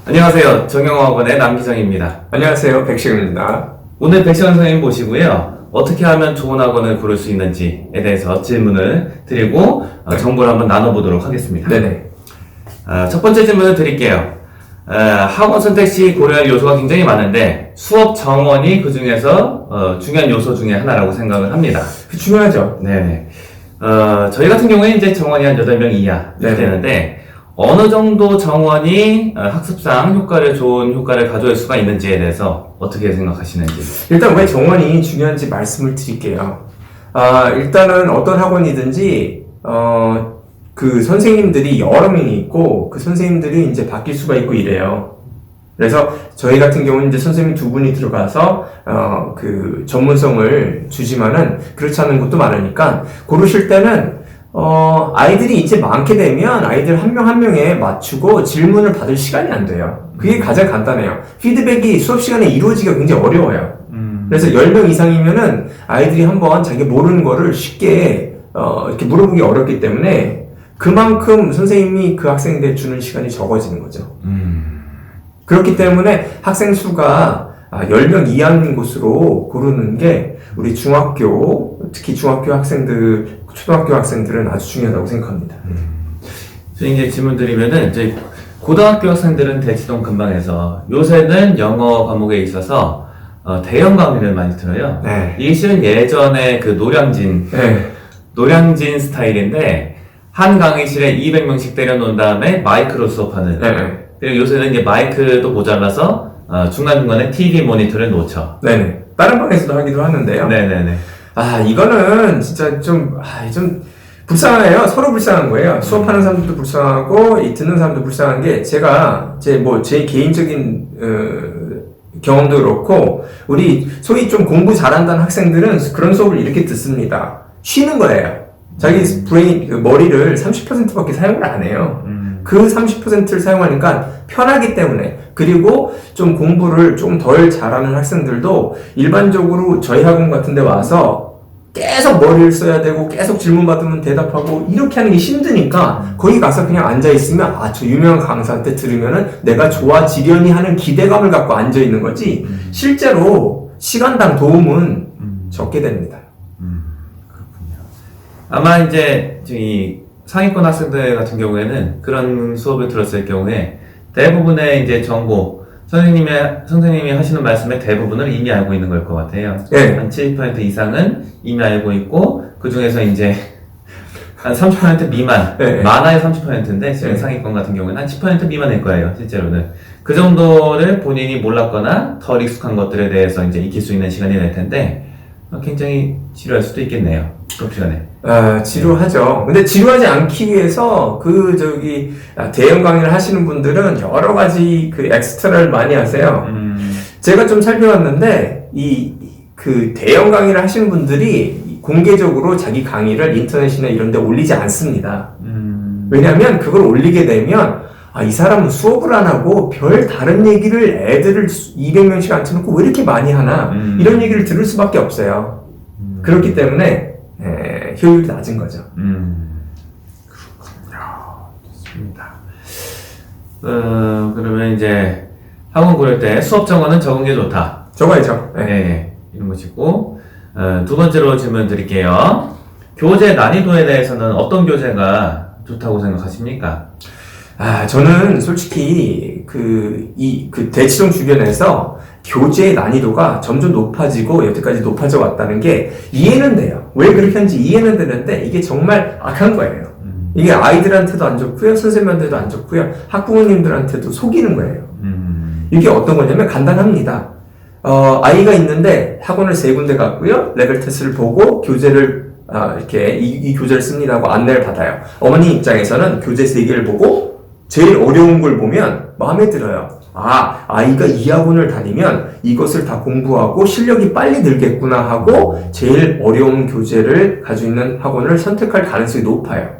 안녕하세요. 정영학원의 남기정입니다. 안녕하세요. 백시근입니다. 오늘 백시원 선생님 모시고요. 어떻게 하면 좋은 학원을 고를 수 있는지에 대해서 질문을 드리고 정보를 한번 나눠보도록 하겠습니다. 네네. 첫 번째 질문을 드릴게요. 학원 선택 시 고려할 요소가 굉장히 많은데 수업 정원이 그 중에서 중요한 요소 중에 하나라고 생각을 합니다. 중요하죠. 네네. 저희 같은 경우에 이제 정원이 한 8명 이하 이렇게 네네. 되는데 어느 정도 정원이 학습상 좋은 효과를 가져올 수가 있는지에 대해서 어떻게 생각하시는지. 일단 왜 정원이 중요한지 말씀을 드릴게요. 일단은 어떤 학원이든지, 그 선생님들이 여러 명이 있고, 그 선생님들이 이제 바뀔 수가 있고 이래요. 그래서 저희 같은 경우는 이제 선생님 2분이 들어가서, 그 전문성을 주지만은 그렇지 않은 것도 많으니까, 고르실 때는 아이들이 이제 많게 되면 아이들 한 명 한 명에 맞추고 질문을 받을 시간이 안 돼요. 그게 가장 간단해요. 피드백이 수업 시간에 이루어지기가 굉장히 어려워요. 그래서 10명 이상이면은 아이들이 한번 자기 모르는 거를 쉽게, 이렇게 물어보기 어렵기 때문에 그만큼 선생님이 그 학생들에 주는 시간이 적어지는 거죠. 그렇기 때문에 학생 수가 10명 이하인 곳으로 고르는 게 우리 중학교, 특히 중학교 학생들, 초등학교 학생들은 아주 중요하다고 생각합니다. 저 이제 질문 드리면은 이제 고등학교 학생들은 대치동 근방에서 요새는 영어 과목에 있어서 대형 강의를 많이 들어요. 네. 이게 실은 예전에 그 노량진 스타일인데 한 강의실에 200명씩 때려놓은 다음에 마이크로 수업하는. 네. 그리고 요새는 이제 마이크도 모자라서 중간중간에 TV 모니터를 놓죠. 네네. 다른 방에서도 하기도 하는데요. 네네네. 이거는 진짜 좀 불쌍해요. 서로 불쌍한 거예요. 수업하는 사람들도 불쌍하고, 이 듣는 사람도 불쌍한 게, 제 개인적인, 경험도 그렇고, 우리 소위 좀 공부 잘한다는 학생들은 그런 수업을 이렇게 듣습니다. 쉬는 거예요. 자기 브레인, 머리를 30%밖에 사용을 안 해요. 그 30%를 사용하니까 편하기 때문에, 그리고 좀 공부를 좀 덜 잘하는 학생들도 일반적으로 저희 학원 같은 데 와서 계속 머리를 써야 되고 계속 질문 받으면 대답하고 이렇게 하는 게 힘드니까 거기 가서 그냥 앉아있으면 저 유명한 강사한테 들으면은 내가 좋아지려니 하는 기대감을 갖고 앉아있는 거지 실제로 시간당 도움은 적게 됩니다. 그렇군요. 아마 이제 저희 상위권 학생들 같은 경우에는 그런 수업을 들었을 경우에 대부분의 이제 정보, 선생님이 하시는 말씀의 대부분을 이미 알고 있는 걸 것 같아요. 네. 한 70% 이상은 이미 알고 있고, 그 중에서 이제 한 30% 미만, 네. 많아야 30%인데, 지금 네. 상위권 같은 경우는 한 10% 미만일 거예요, 실제로는. 그 정도를 본인이 몰랐거나 덜 익숙한 것들에 대해서 이제 익힐 수 있는 시간이 될 텐데, 굉장히 지루할 수도 있겠네요, 수업 시간에. 지루하죠. 근데 지루하지 않기 위해서 대형 강의를 하시는 분들은 여러 가지 엑스트라를 많이 하세요. 제가 좀 살펴봤는데 대형 강의를 하시는 분들이 공개적으로 자기 강의를 인터넷이나 이런 데 올리지 않습니다. 왜냐하면 그걸 올리게 되면 이 사람은 수업을 안 하고 별 다른 얘기를 애들을 200명씩 앉혀놓고 왜 이렇게 많이 하나 이런 얘기를 들을 수밖에 없어요. 그렇기 때문에 효율이 낮은 거죠. 그렇군요. 좋습니다. 그러면 이제 학원 고를 때 수업 정원은 적은 게 좋다. 적어야죠. 네. 이런 것이고, 두 번째로 질문 드릴게요. 교재 난이도에 대해서는 어떤 교재가 좋다고 생각하십니까? 저는 솔직히 대치동 주변에서 교재의 난이도가 점점 높아지고 여태까지 높아져 왔다는 게 이해는 돼요. 왜 그렇게 하는지 이해는 되는데 이게 정말 악한 거예요. 이게 아이들한테도 안 좋고요, 선생님한테도 안 좋고요, 학부모님들한테도 속이는 거예요. 이게 어떤 거냐면 간단합니다. 아이가 있는데 학원을 3군데 갔고요, 레벨 테스트를 보고 교재를 이렇게 이 교재를 씁니다 하고 안내를 받아요. 어머니 입장에서는 교재 3개를 보고 제일 어려운 걸 보면 마음에 들어요. 아이가 이 학원을 다니면 이것을 다 공부하고 실력이 빨리 늘겠구나 하고 제일 어려운 교재를 가지고 있는 학원을 선택할 가능성이 높아요.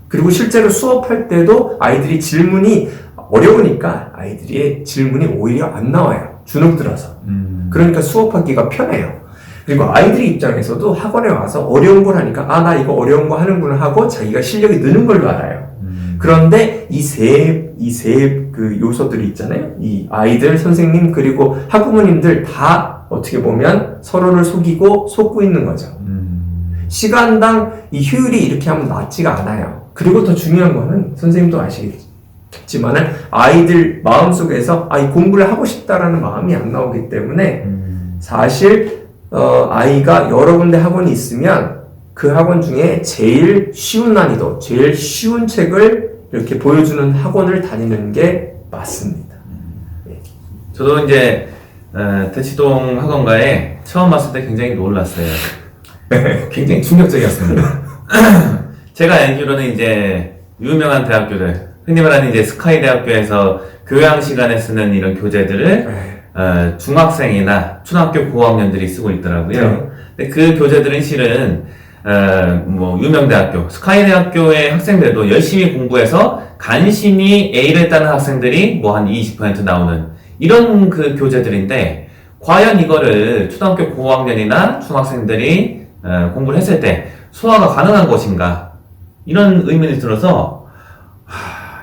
그리고 실제로 수업할 때도 아이들이 질문이 어려우니까 아이들의 질문이 오히려 안 나와요. 주눅 들어서. 그러니까 수업하기가 편해요. 그리고 아이들의 입장에서도 학원에 와서 어려운 걸 하니까 나 이거 어려운 거 하는구나 하고 자기가 실력이 느는 걸로 알아요. 그런데 이 세 그 요소들이 있잖아요. 이 아이들, 선생님, 그리고 학부모님들 다 어떻게 보면 서로를 속이고 속고 있는 거죠. 시간당 이 효율이 이렇게 하면 낮지가 않아요. 그리고 더 중요한 거는 선생님도 아시겠지만은 아이들 마음속에서 이 공부를 하고 싶다라는 마음이 안 나오기 때문에 사실 아이가 여러 군데 학원이 있으면 그 학원 중에 제일 쉬운 난이도, 제일 쉬운 책을 이렇게 보여주는 학원을 다니는 게 맞습니다. 저도 이제 대치동 학원가에 처음 왔을 때 굉장히 놀랐어요. 굉장히 충격적이었습니다. 제가 알기로는 이제 유명한 대학교들, 흔히 말하는 이제 스카이 대학교에서 교양 시간에 쓰는 이런 교재들을 중학생이나 초등학교 고학년들이 쓰고 있더라고요. 근데 그 교재들은 실은 뭐 유명 대학교, 스카이 대학교의 학생들도 열심히 공부해서 간신히 A를 따는 학생들이 뭐 한 20% 나오는 이런 그 교재들인데, 과연 이거를 초등학교 고학년이나 중학생들이 공부를 했을 때 소화가 가능한 것인가, 이런 의문이 들어서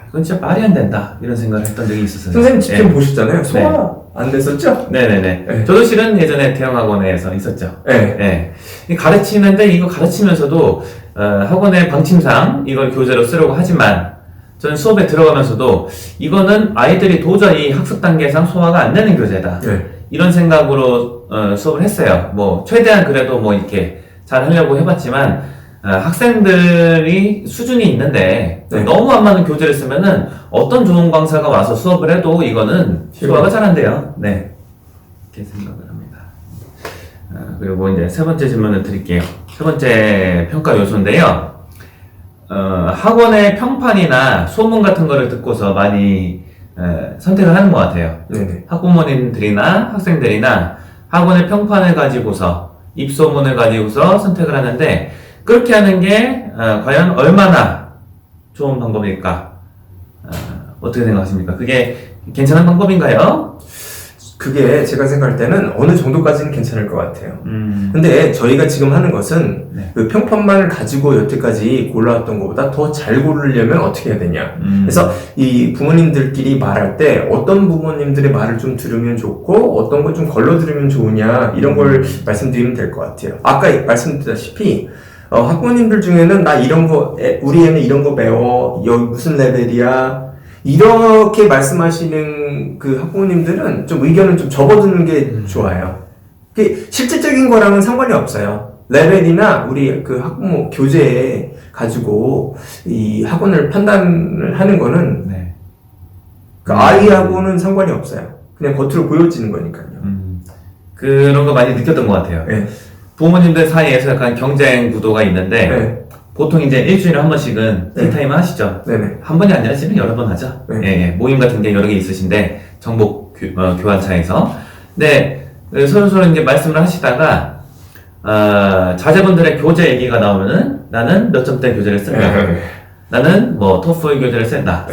이건 진짜 말이 안 된다, 이런 생각을 했던 적이 있었어요. 선생님 직접 보셨잖아요. 소화 안 됐었죠? 네네네. 네. 저도 실은 예전에 대형학원에서 있었죠. 네. 가르치는데 이거 가르치면서도 학원의 방침상 이걸 교재로 쓰려고 하지만, 저는 수업에 들어가면서도 이거는 아이들이 도저히 학습 단계상 소화가 안 되는 교재다, 이런 생각으로 수업을 했어요. 뭐 최대한 그래도 뭐 이렇게 잘 하려고 해봤지만 학생들이 수준이 있는데 너무 안 맞는 교재를 쓰면은 어떤 좋은 강사가 와서 수업을 해도 이거는 소화가 잘 안 돼요. 네, 이렇게 생각을 합니다. 그리고 이제 세 번째 질문을 드릴게요. 세 번째 평가 요소인데요. 학원의 평판이나 소문 같은 거를 듣고서 많이 선택을 하는 것 같아요. 네네. 학부모님들이나 학생들이나 학원의 평판을 가지고서, 입소문을 가지고서 선택을 하는데, 그렇게 하는 게 과연 얼마나 좋은 방법일까? 어떻게 생각하십니까? 그게 괜찮은 방법인가요? 그게 제가 생각할 때는 어느 정도까지는 괜찮을 것 같아요. 근데 저희가 지금 하는 것은 그 평판만을 가지고 여태까지 골라왔던 것보다 더 잘 고르려면 어떻게 해야 되냐. 그래서 이 부모님들끼리 말할 때 어떤 부모님들의 말을 좀 들으면 좋고 어떤 걸 좀 걸러 들으면 좋으냐, 이런 걸 말씀드리면 될 것 같아요. 아까 말씀드렸다시피 학부모님들 중에는 나 이런 거, 우리 애는 이런 거 배워, 여기 무슨 레벨이야, 이렇게 말씀하시는 그 학부모님들은 좀 의견을 좀 접어두는 게 좋아요. 실질적인 거랑은 상관이 없어요. 레벨이나 우리 그 학부모 교재에 가지고 이 학원을 판단을 하는 거는 그 아이하고는 상관이 없어요. 그냥 겉으로 보여지는 거니까요. 그런 거 많이 느꼈던 것 같아요. 부모님들 사이에서 약간 경쟁 구도가 있는데, 보통 이제 일주일에 한 번씩은 티타임 하시죠. 한 번이 아니라 지금 여러 번 하죠. 모임 같은 게 여러 개 있으신데, 정보 교환차에서. 근데 서로 이제 말씀을 하시다가 자제분들의 교재 얘기가 나오면은 나는 몇 점대 교재를 쓴다. 나는 뭐 토플 교재를 쓴다.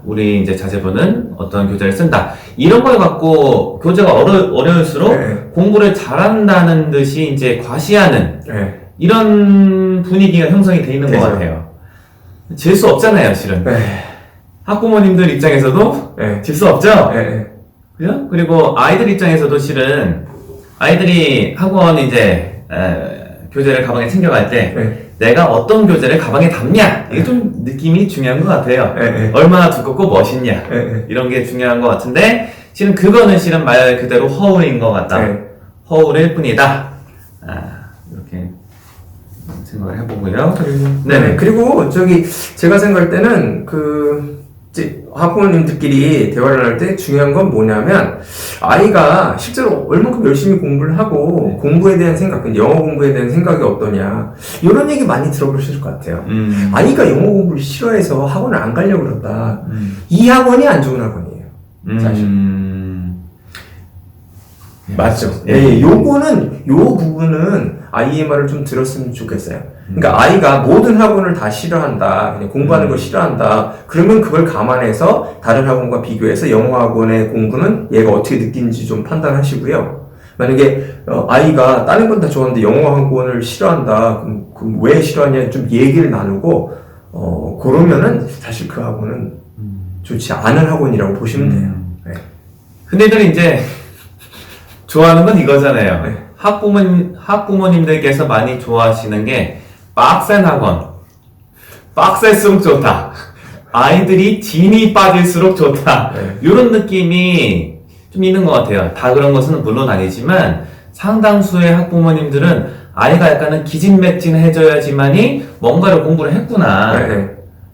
우리 이제 자제분은 어떤 교재를 쓴다. 이런 걸 갖고 교재가 어려울수록 공부를 잘한다는 듯이 이제 과시하는 이런 분위기가 형성이 돼 있는 것 같아요. 질 수 없잖아요, 실은. 학부모님들 입장에서도 질 수 없죠? 그죠? 그리고 아이들 입장에서도 실은 아이들이 학원 이제 교재를 가방에 챙겨갈 때 내가 어떤 교재를 가방에 담냐, 이게 좀 느낌이 중요한 것 같아요. 얼마나 두껍고 멋있냐, 이런 게 중요한 것 같은데, 실은 그거는 실은 말 그대로 허울인 것 같다. 허울일 뿐이다. 이렇게 생각을 해보고요. 그리고 제가 생각할 때는 이제 학부모님들끼리 대화를 할 때 중요한 건 뭐냐면, 아이가 실제로 얼만큼 열심히 공부를 하고 공부에 대한 생각, 영어 공부에 대한 생각이 어떠냐, 이런 얘기 많이 들어보실 것 같아요. 아이가 영어 공부를 싫어해서 학원을 안 가려고 그런다. 이 학원이 안 좋은 학원이에요, 사실. 맞죠? 요 부분은 아이의 말을 좀 들었으면 좋겠어요. 그러니까 아이가 모든 학원을 다 싫어한다, 그냥 공부하는 걸 싫어한다, 그러면 그걸 감안해서 다른 학원과 비교해서 영어 학원의 공부는 얘가 어떻게 느끼는지 좀 판단하시고요. 만약에 아이가 다른 건 다 좋아하는데 영어 학원을 싫어한다, 그럼 왜 싫어하냐 좀 얘기를 나누고 그러면은 사실 그 학원은 좋지 않은 학원이라고 보시면 돼요. 네. 흔히들 이제 좋아하는 건 이거잖아요. 네. 학부모님들께서 많이 좋아하시는 게 빡센 학원. 빡셀수록 좋다. 아이들이 진이 빠질수록 좋다. 네. 이런 느낌이 좀 있는 것 같아요. 다 그런 것은 물론 아니지만 상당수의 학부모님들은 아이가 약간은 기진맥진해져야지만이 뭔가를 공부를 했구나. 네.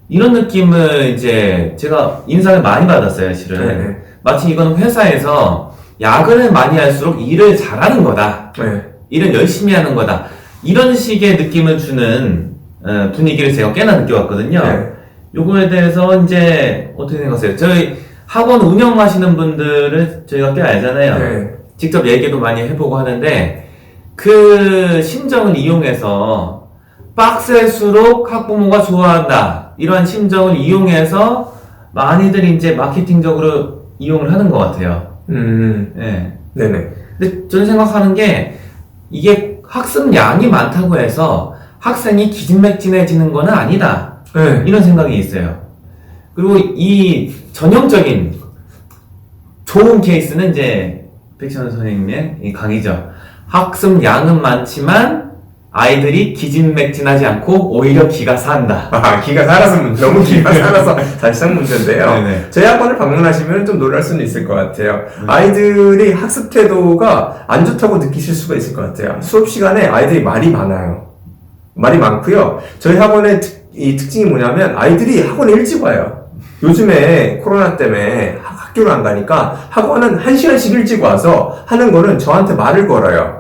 이런 느낌을 이제 제가 인상을 많이 받았어요, 실은. 네. 마치 이건 회사에서 야근을 많이 할수록 일을 잘하는 거다. 네. 일을 열심히 하는 거다. 이런 식의 느낌을 주는 분위기를 제가 꽤나 느껴왔거든요. 네. 요거에 대해서 이제 어떻게 생각하세요? 저희 학원 운영하시는 분들을 저희가 꽤 알잖아요. 네. 직접 얘기도 많이 해보고 하는데 그 심정을 이용해서 빡셀수록 학부모가 좋아한다. 이러한 심정을 이용해서 많이들 이제 마케팅적으로 이용을 하는 것 같아요. 네. 네네. 근데 저는 생각하는 게 이게 학습량이 많다고 해서 학생이 기진맥진해지는 건 아니다. 네. 이런 생각이 있어요. 그리고 이 전형적인 좋은 케이스는 이제 백찬호 선생님의 이 강의죠. 학습량은 많지만 아이들이 기진맥진하지 않고 오히려 기가 산다. 기가 살아서 너무 기가 살아서 사실상 문제인데요. 네네. 저희 학원을 방문하시면 좀 놀랄 수는 있을 것 같아요. 아이들이 학습 태도가 안 좋다고 느끼실 수가 있을 것 같아요. 수업 시간에 아이들이 말이 많아요. 말이 많고요. 저희 학원의 이 특징이 뭐냐면 아이들이 학원에 일찍 와요. 요즘에 코로나 때문에 학교를 안 가니까 학원은 1시간씩 일찍 와서 하는 거는 저한테 말을 걸어요.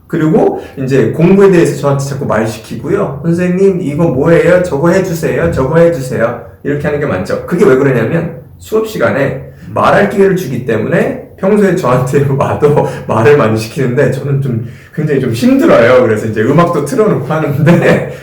그리고 이제 공부에 대해서 저한테 자꾸 말 시키고요. 선생님 이거 뭐예요? 저거 해주세요. 저거 해주세요. 이렇게 하는 게 많죠. 그게 왜 그러냐면 수업 시간에 말할 기회를 주기 때문에 평소에 저한테 와도 말을 많이 시키는데 저는 좀 굉장히 좀 힘들어요. 그래서 이제 음악도 틀어놓고 하는데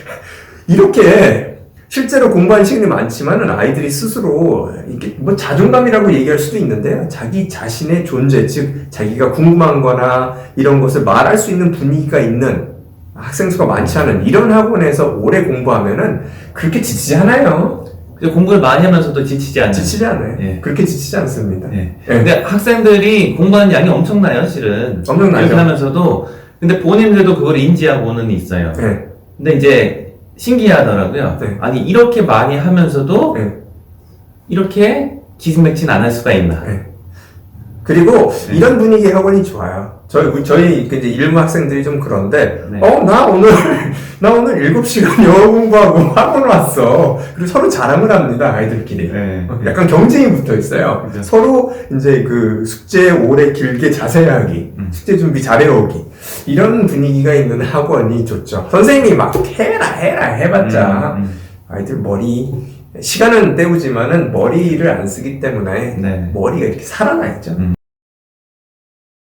이렇게 실제로 공부하는 시간이 많지만은 아이들이 스스로 이게 뭐 자존감이라고 얘기할 수도 있는데요. 자기 자신의 존재, 즉 자기가 궁금한 거나 이런 것을 말할 수 있는 분위기가 있는 학생 수가 많지 않은 이런 학원에서 오래 공부하면은 그렇게 지치지 않아요. 공부를 많이 하면서도 지치지 않는. 지치지 않아요. 예. 그렇게 지치지 않습니다. 예. 예. 근데 학생들이 공부하는 양이 엄청나요, 실은. 엄청나죠. 이렇게 하면서도. 근데 본인들도 그걸 인지하고는 있어요. 예. 근데 이제 신기하더라고요. 네. 아니 이렇게 많이 하면서도 예. 이렇게 기진맥진 안 할 수가 있나. 예. 그리고 이런 분위기의 학원이 좋아요. 저희 이제 일부 학생들이 좀 그런데, 네. 나 오늘 7시간 영어 공부하고 학원 왔어. 그리고 서로 자랑을 합니다, 아이들끼리. 네. 약간 경쟁이 붙어 있어요. 그죠. 서로 이제 그 숙제 오래 길게 자세히 하기, 숙제 준비 잘해오기. 이런 분위기가 있는 학원이 좋죠. 선생님이 막 해라 해봤자 아이들 시간은 때우지만은 머리를 안 쓰기 때문에 네. 머리가 이렇게 살아나 있죠.